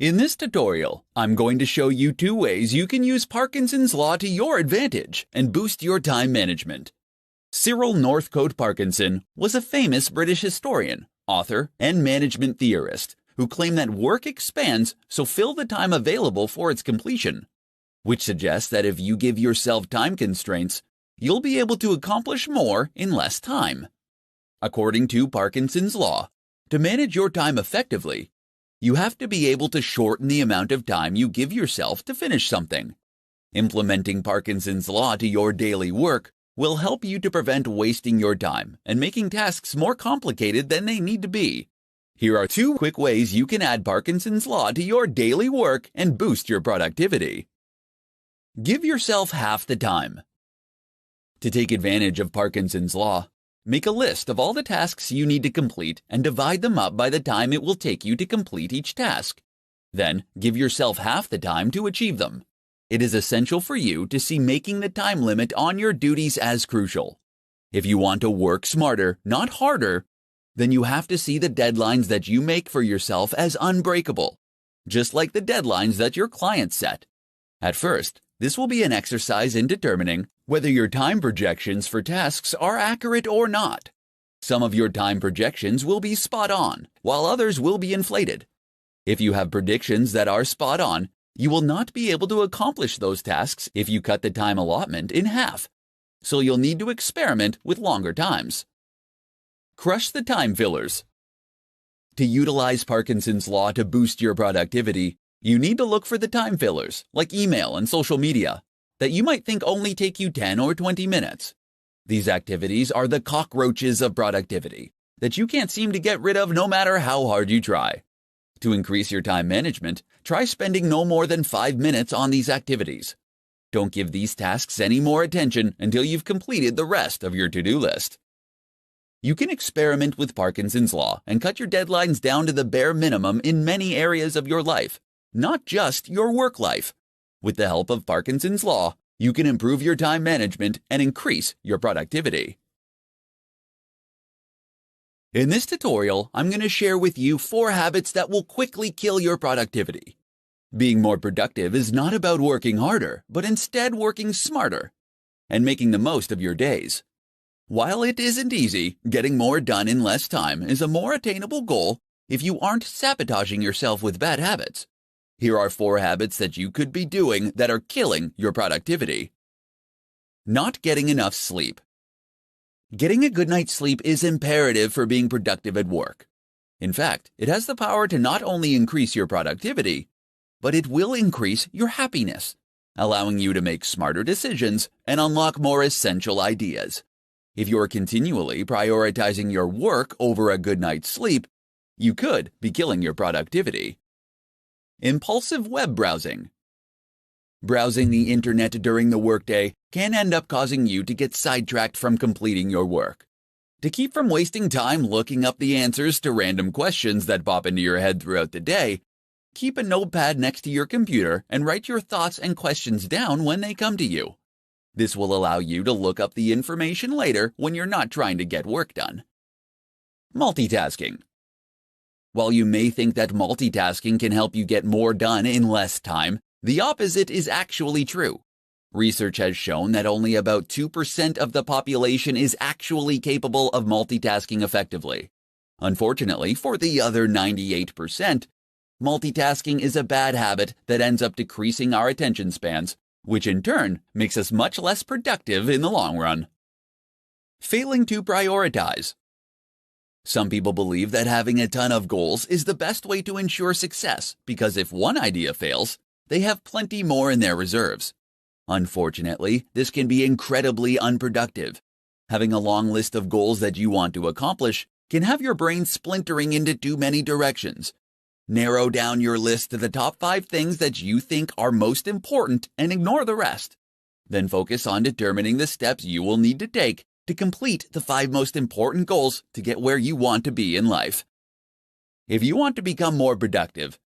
In this tutorial, I'm going to show you 2 ways you can use Parkinson's Law to your advantage and boost your time management. Cyril Northcote Parkinson was a famous British historian, author, and management theorist who claimed that work expands, so fill the time available for its completion, which suggests that if you give yourself time constraints, you'll be able to accomplish more in less time. According to Parkinson's Law, to manage your time effectively, you have to be able to shorten the amount of time you give yourself to finish something. Implementing Parkinson's Law to your daily work will help you to prevent wasting your time and making tasks more complicated than they need to be. Here are 2 quick ways you can add Parkinson's Law to your daily work and boost your productivity. Give yourself half the time. To take advantage of Parkinson's Law, make a list of all the tasks you need to complete and divide them up by the time it will take you to complete each task. Then, give yourself half the time to achieve them. It is essential for you to see making the time limit on your duties as crucial. If you want to work smarter, not harder, then you have to see the deadlines that you make for yourself as unbreakable, just like the deadlines that your clients set. At first, this will be an exercise in determining whether your time projections for tasks are accurate or not. Some of your time projections will be spot on, while others will be inflated. If you have predictions that are spot on, you will not be able to accomplish those tasks if you cut the time allotment in half, so you'll need to experiment with longer times. Crush the time fillers. To utilize Parkinson's Law to boost your productivity, you need to look for the time fillers, like email and social media, that you might think only take you 10 or 20 minutes. These activities are the cockroaches of productivity that you can't seem to get rid of no matter how hard you try. To increase your time management, try spending no more than 5 minutes on these activities. Don't give these tasks any more attention until you've completed the rest of your to-do list. You can experiment with Parkinson's Law and cut your deadlines down to the bare minimum in many areas of your life, not just your work life. With the help of Parkinson's Law, you can improve your time management and increase your productivity. In this tutorial, I'm going to share with you 4 habits that will quickly kill your productivity. Being more productive is not about working harder, but instead working smarter and making the most of your days. While it isn't easy, getting more done in less time is a more attainable goal if you aren't sabotaging yourself with bad habits. Here are 4 habits that you could be doing that are killing your productivity. Not getting enough sleep. Getting a good night's sleep is imperative for being productive at work. In fact, it has the power to not only increase your productivity, but it will increase your happiness, allowing you to make smarter decisions and unlock more essential ideas. If you're continually prioritizing your work over a good night's sleep, you could be killing your productivity. Impulsive web browsing. Browsing the internet during the workday can end up causing you to get sidetracked from completing your work. To keep from wasting time looking up the answers to random questions that pop into your head throughout the day, keep a notepad next to your computer and write your thoughts and questions down when they come to you. This will allow you to look up the information later when you're not trying to get work done. Multitasking. While you may think that multitasking can help you get more done in less time, the opposite is actually true. Research has shown that only about 2% of the population is actually capable of multitasking effectively. Unfortunately, for the other 98%, multitasking is a bad habit that ends up decreasing our attention spans, which in turn makes us much less productive in the long run. Failing to prioritize. Some people believe that having a ton of goals is the best way to ensure success because if one idea fails, they have plenty more in their reserves. Unfortunately, this can be incredibly unproductive. Having a long list of goals that you want to accomplish can have your brain splintering into too many directions. Narrow down your list to the top 5 things that you think are most important and ignore the rest. Then focus on determining the steps you will need to take to complete the 5 most important goals to get where you want to be in life. If you want to become more productive,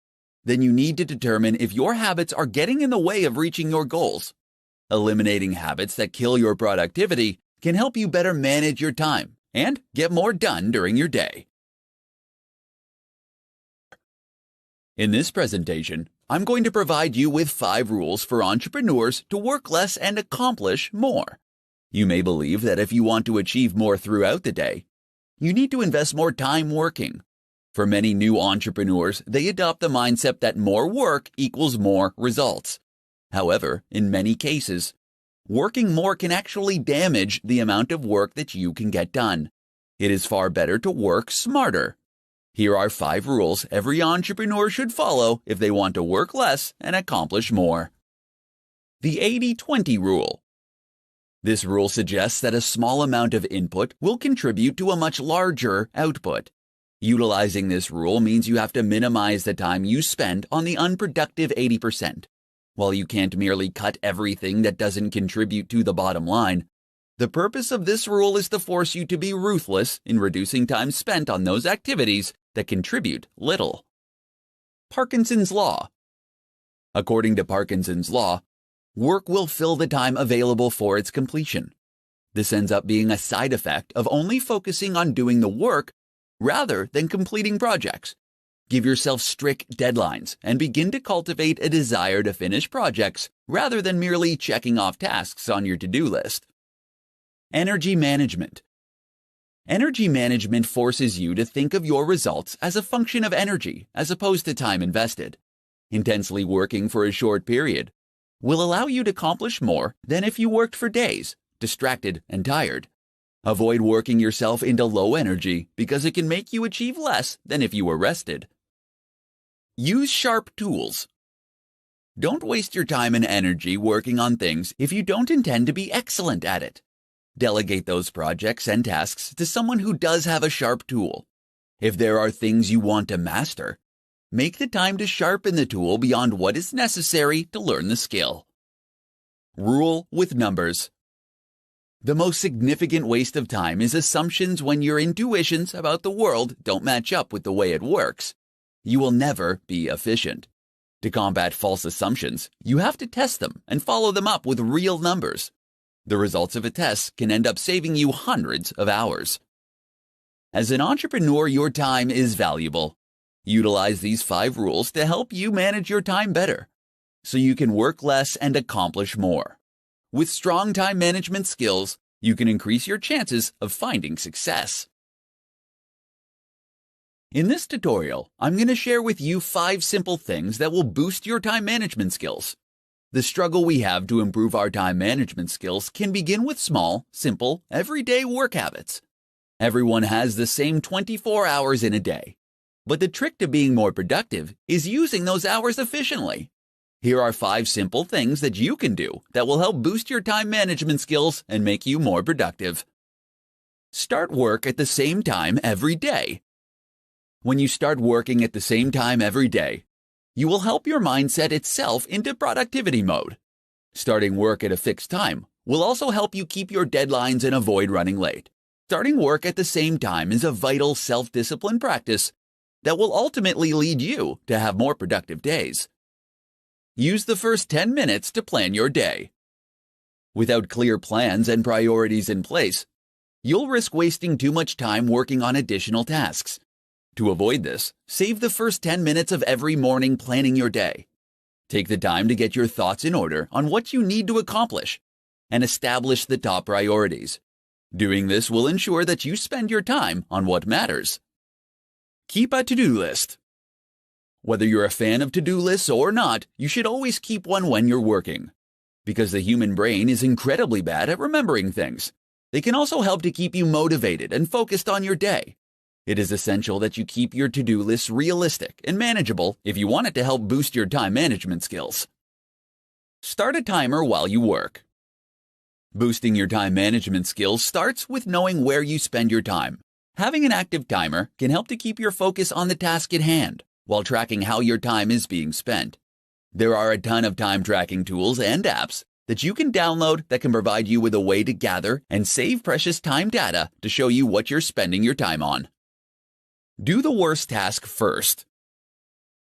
then you need to determine if your habits are getting in the way of reaching your goals. Eliminating habits that kill your productivity can help you better manage your time and get more done during your day. In this presentation, I'm going to provide you with 5 rules for entrepreneurs to work less and accomplish more. You may believe that if you want to achieve more throughout the day, you need to invest more time working. For many new entrepreneurs, they adopt the mindset that more work equals more results. However, in many cases, working more can actually damage the amount of work that you can get done. It is far better to work smarter. Here are 5 rules every entrepreneur should follow if they want to work less and accomplish more. The 80-20 rule. This rule suggests that a small amount of input will contribute to a much larger output. Utilizing this rule means you have to minimize the time you spend on the unproductive 80%. While you can't merely cut everything that doesn't contribute to the bottom line, the purpose of this rule is to force you to be ruthless in reducing time spent on those activities that contribute little. Parkinson's Law. According to Parkinson's Law, work will fill the time available for its completion. This ends up being a side effect of only focusing on doing the work rather than completing projects. Give yourself strict deadlines and begin to cultivate a desire to finish projects rather than merely checking off tasks on your to-do list. Energy management. Energy management forces you to think of your results as a function of energy as opposed to time invested. Intensely working for a short period will allow you to accomplish more than if you worked for days, distracted and tired. Avoid working yourself into low energy because it can make you achieve less than if you were rested. Use sharp tools. Don't waste your time and energy working on things if you don't intend to be excellent at it. Delegate those projects and tasks to someone who does have a sharp tool. If there are things you want to master, make the time to sharpen the tool beyond what is necessary to learn the skill. Rule with numbers. The most significant waste of time is assumptions when your intuitions about the world don't match up with the way it works. You will never be efficient. To combat false assumptions, you have to test them and follow them up with real numbers. The results of a test can end up saving you hundreds of hours. As an entrepreneur, your time is valuable. Utilize these 5 rules to help you manage your time better, so you can work less and accomplish more. With strong time management skills, you can increase your chances of finding success. In this tutorial, I'm going to share with you 5 simple things that will boost your time management skills. The struggle we have to improve our time management skills can begin with small, simple, everyday work habits. Everyone has the same 24 hours in a day, but the trick to being more productive is using those hours efficiently. Here are 5 simple things that you can do that will help boost your time management skills and make you more productive. Start work at the same time every day. When you start working at the same time every day, you will help your mind set itself into productivity mode. Starting work at a fixed time will also help you keep your deadlines and avoid running late. Starting work at the same time is a vital self-discipline practice that will ultimately lead you to have more productive days. Use the first 10 minutes to plan your day. Without clear plans and priorities in place, you'll risk wasting too much time working on additional tasks. To avoid this, save the first 10 minutes of every morning planning your day. Take the time to get your thoughts in order on what you need to accomplish and establish the top priorities. Doing this will ensure that you spend your time on what matters. Keep a to-do list. Whether you're a fan of to-do lists or not, you should always keep one when you're working. Because the human brain is incredibly bad at remembering things, they can also help to keep you motivated and focused on your day. It is essential that you keep your to-do list realistic and manageable if you want it to help boost your time management skills. Start a timer while you work. Boosting your time management skills starts with knowing where you spend your time. Having an active timer can help to keep your focus on the task at hand while tracking how your time is being spent. There are a ton of time tracking tools and apps that you can download that can provide you with a way to gather and save precious time data to show you what you're spending your time on. Do the worst task first.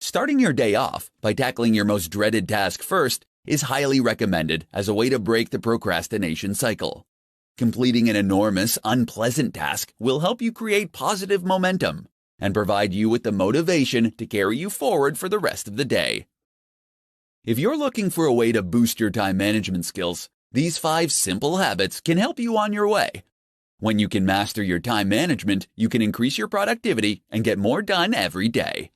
Starting your day off by tackling your most dreaded task first is highly recommended as a way to break the procrastination cycle. Completing an enormous, unpleasant task will help you create positive momentum and provide you with the motivation to carry you forward for the rest of the day. If you're looking for a way to boost your time management skills, these 5 simple habits can help you on your way. When you can master your time management, you can increase your productivity and get more done every day.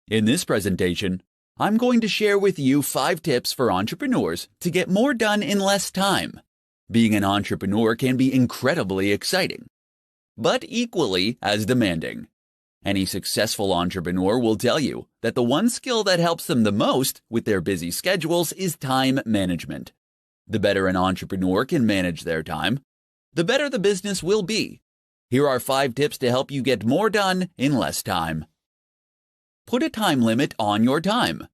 In this presentation, I'm going to share with you 5 tips for entrepreneurs to get more done in less time. Being an entrepreneur can be incredibly exciting, but equally as demanding. Any successful entrepreneur will tell you that the one skill that helps them the most with their busy schedules is time management. The better an entrepreneur can manage their time, the better the business will be. Here are 5 tips to help you get more done in less time. Put a time limit on your time.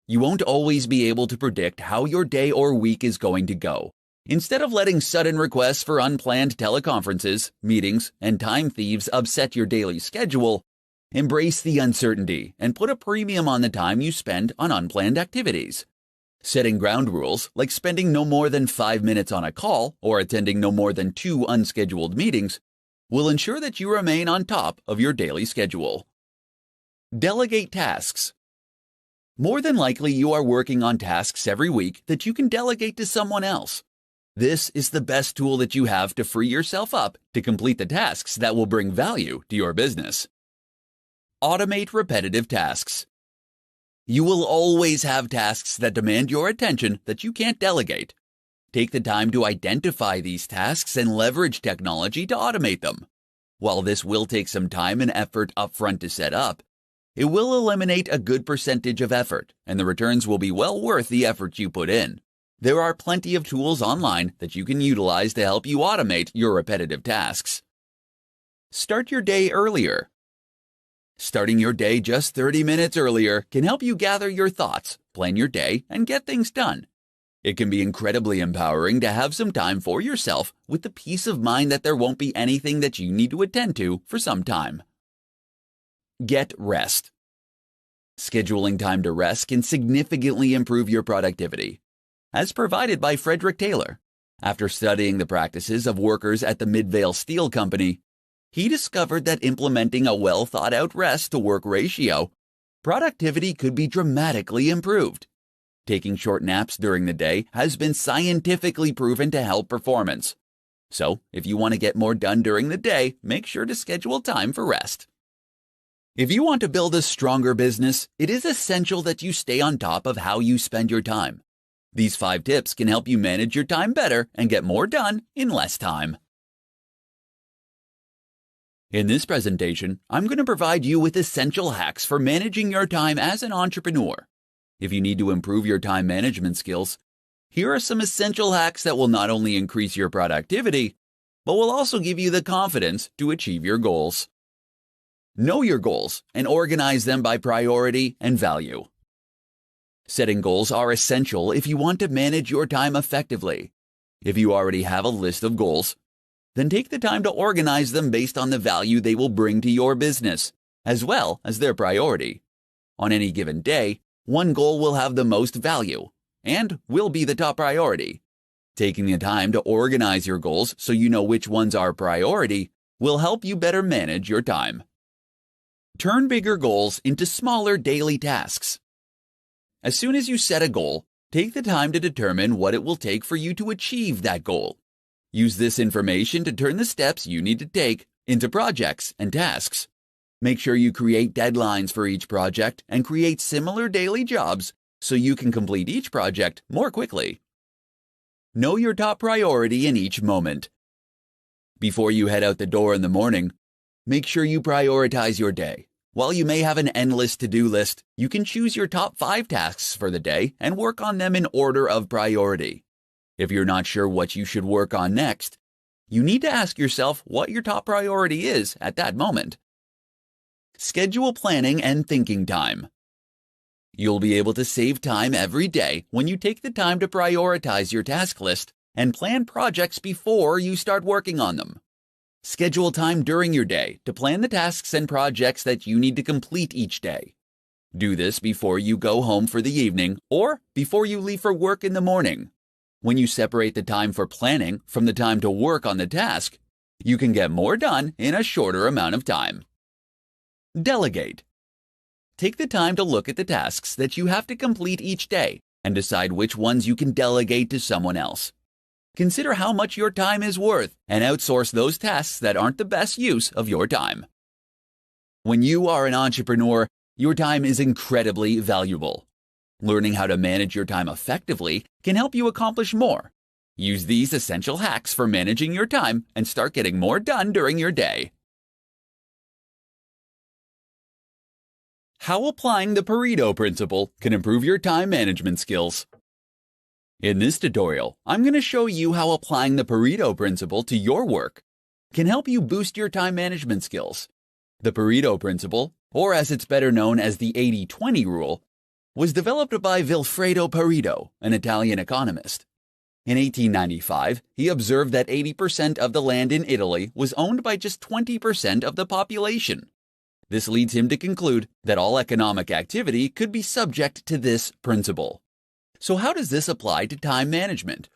You won't always be able to predict how your day or week is going to go. Instead of letting sudden requests for unplanned teleconferences, meetings, and time thieves upset your daily schedule, embrace the uncertainty and put a premium on the time you spend on unplanned activities. Setting ground rules, like spending no more than 5 minutes on a call or attending no more than 2 unscheduled meetings, will ensure that you remain on top of your daily schedule. Delegate tasks. More than likely, you are working on tasks every week that you can delegate to someone else. This is the best tool that you have to free yourself up to complete the tasks that will bring value to your business. Automate repetitive tasks. You will always have tasks that demand your attention that you can't delegate. Take the time to identify these tasks and leverage technology to automate them. While this will take some time and effort upfront to set up, it will eliminate a good percentage of effort, and the returns will be well worth the effort you put in. There are plenty of tools online that you can utilize to help you automate your repetitive tasks. Start your day earlier. Starting your day just 30 minutes earlier can help you gather your thoughts, plan your day, and get things done. It can be incredibly empowering to have some time for yourself with the peace of mind that there won't be anything that you need to attend to for some time. Get rest. Scheduling time to rest can significantly improve your productivity. As provided by Frederick Taylor, after studying the practices of workers at the Midvale Steel Company, he discovered that implementing a well-thought-out rest-to-work ratio, productivity could be dramatically improved. Taking short naps during the day has been scientifically proven to help performance. So, if you want to get more done during the day, make sure to schedule time for rest. If you want to build a stronger business, it is essential that you stay on top of how you spend your time. These 5 tips can help you manage your time better and get more done in less time. In this presentation, I'm going to provide you with essential hacks for managing your time as an entrepreneur. If you need to improve your time management skills, here are some essential hacks that will not only increase your productivity, but will also give you the confidence to achieve your goals. Know your goals and organize them by priority and value. Setting goals are essential if you want to manage your time effectively. If you already have a list of goals, then take the time to organize them based on the value they will bring to your business, as well as their priority. On any given day, one goal will have the most value and will be the top priority. Taking the time to organize your goals so you know which ones are priority will help you better manage your time. Turn bigger goals into smaller daily tasks. As soon as you set a goal, take the time to determine what it will take for you to achieve that goal. Use this information to turn the steps you need to take into projects and tasks. Make sure you create deadlines for each project and create similar daily jobs so you can complete each project more quickly. Know your top priority in each moment. Before you head out the door in the morning, make sure you prioritize your day. While you may have an endless to-do list, you can choose your top 5 tasks for the day and work on them in order of priority. If you're not sure what you should work on next, you need to ask yourself what your top priority is at that moment. Schedule planning and thinking time. You'll be able to save time every day when you take the time to prioritize your task list and plan projects before you start working on them. Schedule time during your day to plan the tasks and projects that you need to complete each day. Do this before you go home for the evening or before you leave for work in the morning. When you separate the time for planning from the time to work on the task, You can get more done in a shorter amount of time. Delegate. Take the time to look at the tasks that you have to complete each day and decide which ones you can delegate to someone else. Consider how much your time is worth and outsource those tasks that aren't the best use of your time. When you are an entrepreneur, your time is incredibly valuable. Learning how to manage your time effectively can help you accomplish more. Use these essential hacks for managing your time and start getting more done during your day. How applying the Pareto principle can improve your time management skills. In this tutorial, I'm going to show you how applying the Pareto principle to your work can help you boost your time management skills. The Pareto principle, or as it's better known as the 80-20 rule, was developed by Vilfredo Pareto, an Italian economist. In 1895, he observed that 80% of the land in Italy was owned by just 20% of the population. This leads him to conclude that all economic activity could be subject to this principle. So how does this apply to time management?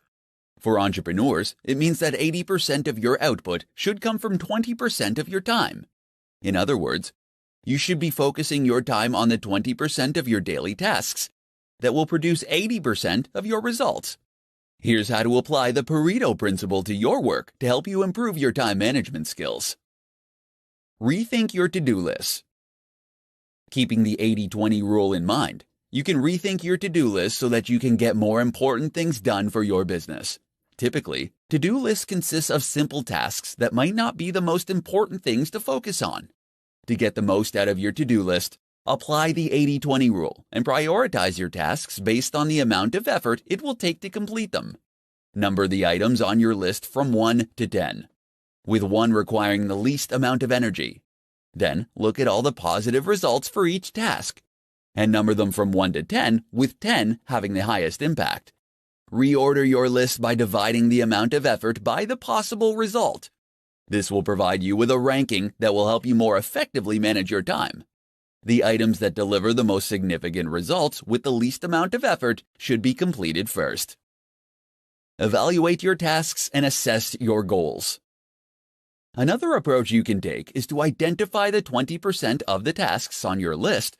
For entrepreneurs, it means that 80% of your output should come from 20% of your time. In other words, you should be focusing your time on the 20% of your daily tasks that will produce 80% of your results. Here's how to apply the Pareto principle to your work to help you improve your time management skills. Rethink your to-do list. Keeping the 80-20 rule in mind, you can rethink your to-do list so that you can get more important things done for your business. Typically, to-do lists consist of simple tasks that might not be the most important things to focus on. To get the most out of your to-do list, apply the 80-20 rule and prioritize your tasks based on the amount of effort it will take to complete them. Number the items on your list from 1 to 10, with 1 requiring the least amount of energy. Then look at all the positive results for each task, and number them from 1 to 10, with 10 having the highest impact. Reorder your list by dividing the amount of effort by the possible result. This will provide you with a ranking that will help you more effectively manage your time. The items that deliver the most significant results with the least amount of effort should be completed first. Evaluate your tasks and assess your goals. Another approach you can take is to identify the 20% of the tasks on your list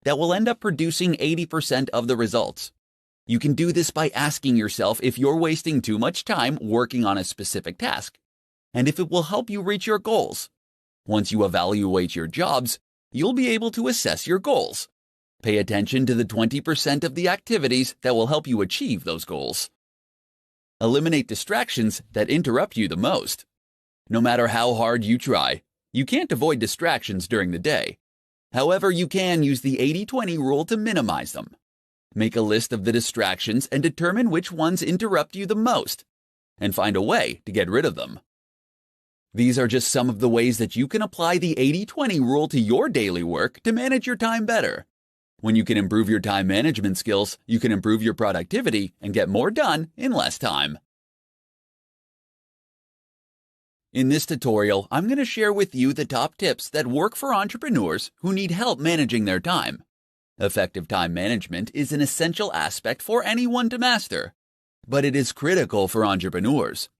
that will end up producing 80% of the results. You can do this by asking yourself if you're wasting too much time working on a specific task, and if it will help you reach your goals. Once you evaluate your jobs, you'll be able to assess your goals. Pay attention to the 20% of the activities that will help you achieve those goals. Eliminate distractions that interrupt you the most. No matter how hard you try, you can't avoid distractions during the day. However, you can use the 80-20 rule to minimize them. Make a list of the distractions and determine which ones interrupt you the most, and find a way to get rid of them. These are just some of the ways that you can apply the 80-20 rule to your daily work to manage your time better. When you can improve your time management skills, you can improve your productivity and get more done in less time. In this tutorial, I'm going to share with you the top tips that work for entrepreneurs who need help managing their time. Effective time management is an essential aspect for anyone to master, but it is critical for entrepreneurs.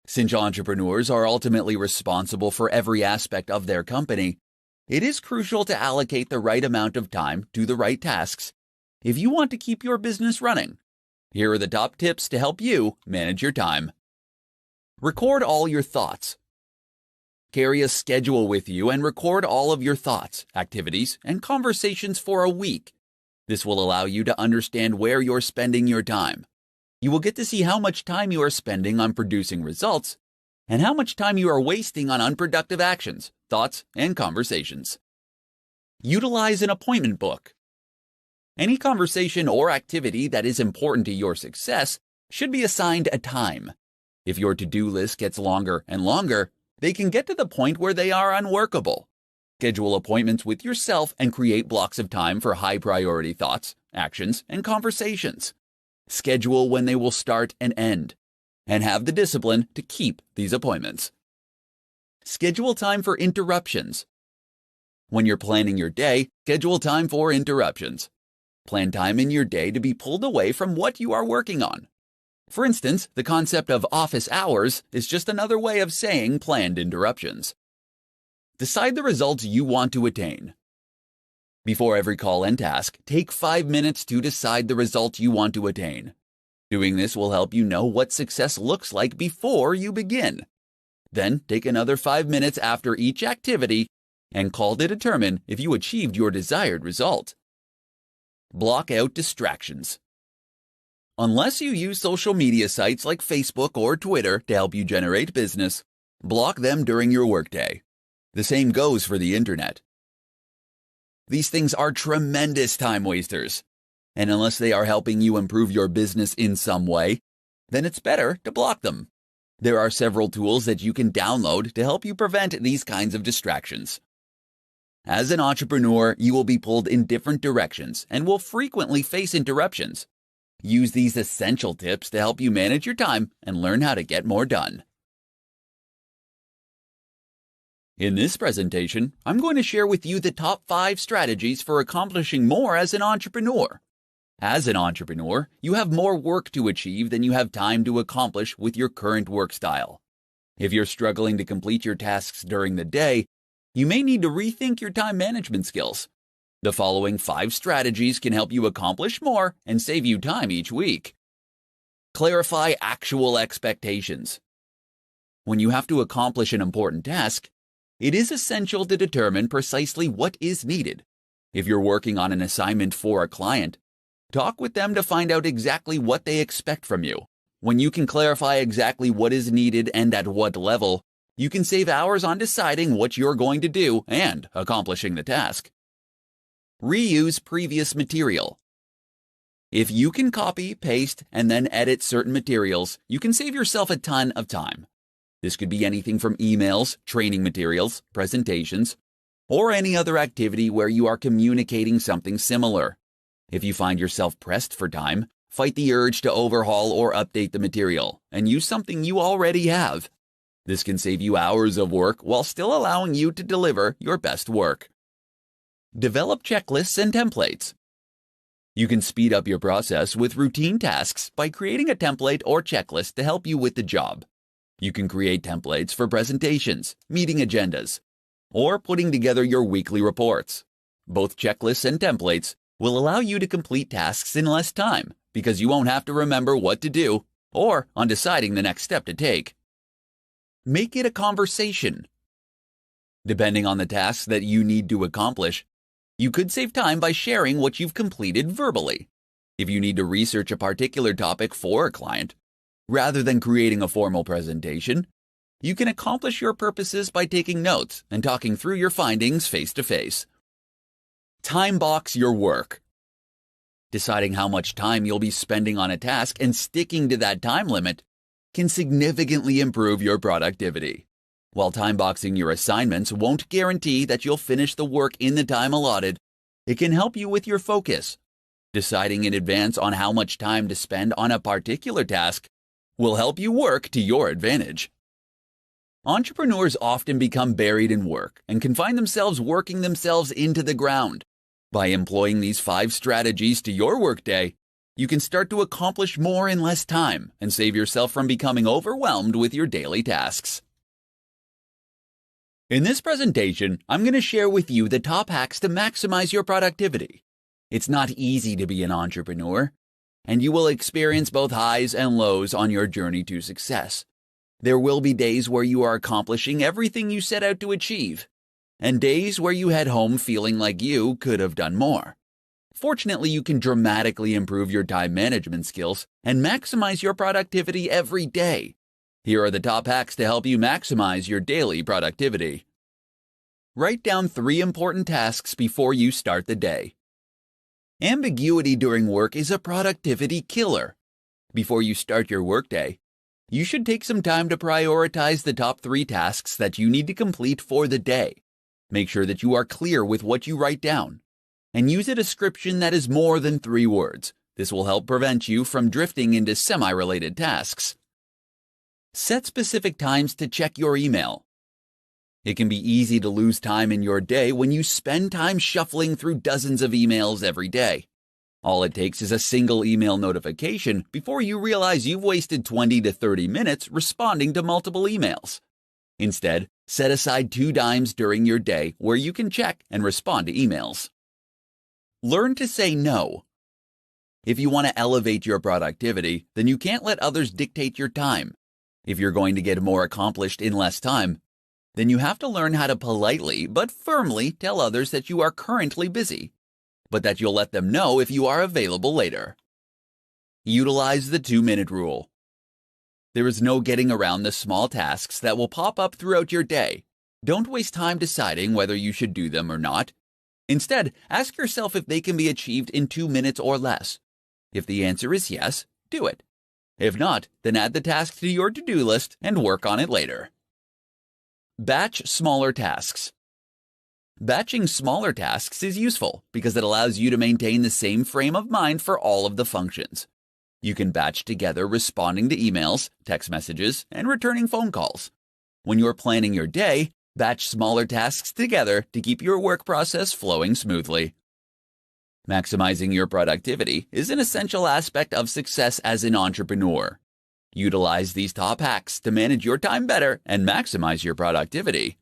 Since entrepreneurs are ultimately responsible for every aspect of their company, it is crucial to allocate the right amount of time to the right tasks if you want to keep your business running. Here are the top tips to help you manage your time. Record all your thoughts. Carry a schedule with you and record all of your thoughts, activities, and conversations for a week. This will allow you to understand where you're spending your time. You will get to see how much time you are spending on producing results and how much time you are wasting on unproductive actions, thoughts, and conversations. Utilize an appointment book. Any conversation or activity that is important to your success should be assigned a time. If your to-do list gets longer and longer, they can get to the point where they are unworkable. Schedule appointments with yourself and create blocks of time for high-priority thoughts, actions, and conversations. Schedule when they will start and end, and have the discipline to keep these appointments. Schedule time for interruptions. When you're planning your day, schedule time for interruptions. Plan time in your day to be pulled away from what you are working on. For instance, the concept of office hours is just another way of saying planned interruptions. Decide the results you want to attain. Before every call and task, take 5 minutes to decide the result you want to attain. Doing this will help you know what success looks like before you begin. Then take another 5 minutes after each activity and call to determine if you achieved your desired result. Block out distractions. Unless you use social media sites like Facebook or Twitter to help you generate business, block them during your workday. The same goes for the internet. These things are tremendous time wasters, and unless they are helping you improve your business in some way, then it's better to block them. There are several tools that you can download to help you prevent these kinds of distractions. As an entrepreneur, you will be pulled in different directions and will frequently face interruptions. Use these essential tips to help you manage your time and learn how to get more done. In this presentation, I'm going to share with you the top 5 strategies for accomplishing more as an entrepreneur. As an entrepreneur, you have more work to achieve than you have time to accomplish with your current work style. If you're struggling to complete your tasks during the day, you may need to rethink your time management skills. The following 5 strategies can help you accomplish more and save you time each week. Clarify actual expectations. When you have to accomplish an important task, it is essential to determine precisely what is needed. If you're working on an assignment for a client, talk with them to find out exactly what they expect from you. When you can clarify exactly what is needed and at what level, you can save hours on deciding what you're going to do and accomplishing the task. Reuse previous material. If you can copy, paste, and then edit certain materials, you can save yourself a ton of time. This could be anything from emails, training materials, presentations, or any other activity where you are communicating something similar. If you find yourself pressed for time, fight the urge to overhaul or update the material and use something you already have. This can save you hours of work while still allowing you to deliver your best work. Develop checklists and templates. You can speed up your process with routine tasks by creating a template or checklist to help you with the job. You can create templates for presentations, meeting agendas, or putting together your weekly reports. Both checklists and templates will allow you to complete tasks in less time because you won't have to remember what to do or on deciding the next step to take. Make it a conversation. Depending on the tasks that you need to accomplish, you could save time by sharing what you've completed verbally. If you need to research a particular topic for a client, rather than creating a formal presentation, you can accomplish your purposes by taking notes and talking through your findings face to face. Time box your work. Deciding how much time you'll be spending on a task and sticking to that time limit can significantly improve your productivity. While time boxing your assignments won't guarantee that you'll finish the work in the time allotted, it can help you with your focus. Deciding in advance on how much time to spend on a particular task will help you work to your advantage. Entrepreneurs often become buried in work and can find themselves working themselves into the ground. By employing these 5 strategies to your workday, you can start to accomplish more in less time and save yourself from becoming overwhelmed with your daily tasks. In this presentation, I'm going to share with you the top hacks to maximize your productivity. It's not easy to be an entrepreneur, and you will experience both highs and lows on your journey to success. There will be days where you are accomplishing everything you set out to achieve, and days where you head home feeling like you could have done more. Fortunately, you can dramatically improve your time management skills and maximize your productivity every day. Here are the top hacks to help you maximize your daily productivity. Write down 3 important tasks before you start the day. Ambiguity during work is a productivity killer. Before you start your workday, you should take some time to prioritize the top 3 tasks that you need to complete for the day. Make sure that you are clear with what you write down, and use a description that is more than 3 words. This will help prevent you from drifting into semi-related tasks. Set specific times to check your email. It can be easy to lose time in your day when you spend time shuffling through dozens of emails every day. All it takes is a single email notification before you realize you've wasted 20 to 30 minutes responding to multiple emails. Instead, set aside 2 dimes during your day where you can check and respond to emails. Learn to say no. If you want to elevate your productivity, then you can't let others dictate your time. If you're going to get more accomplished in less time, then you have to learn how to politely but firmly tell others that you are currently busy, but that you'll let them know if you are available later. Utilize the 2-minute rule. There is no getting around the small tasks that will pop up throughout your day. Don't waste time deciding whether you should do them or not. Instead, ask yourself if they can be achieved in 2 minutes or less. If the answer is yes, do it. If not, then add the task to your to-do list and work on it later. Batch smaller tasks. Batching smaller tasks is useful because it allows you to maintain the same frame of mind for all of the functions. You can batch together responding to emails, text messages, and returning phone calls. When you're planning your day, batch smaller tasks together to keep your work process flowing smoothly. Maximizing your productivity is an essential aspect of success as an entrepreneur. Utilize these top hacks to manage your time better and maximize your productivity.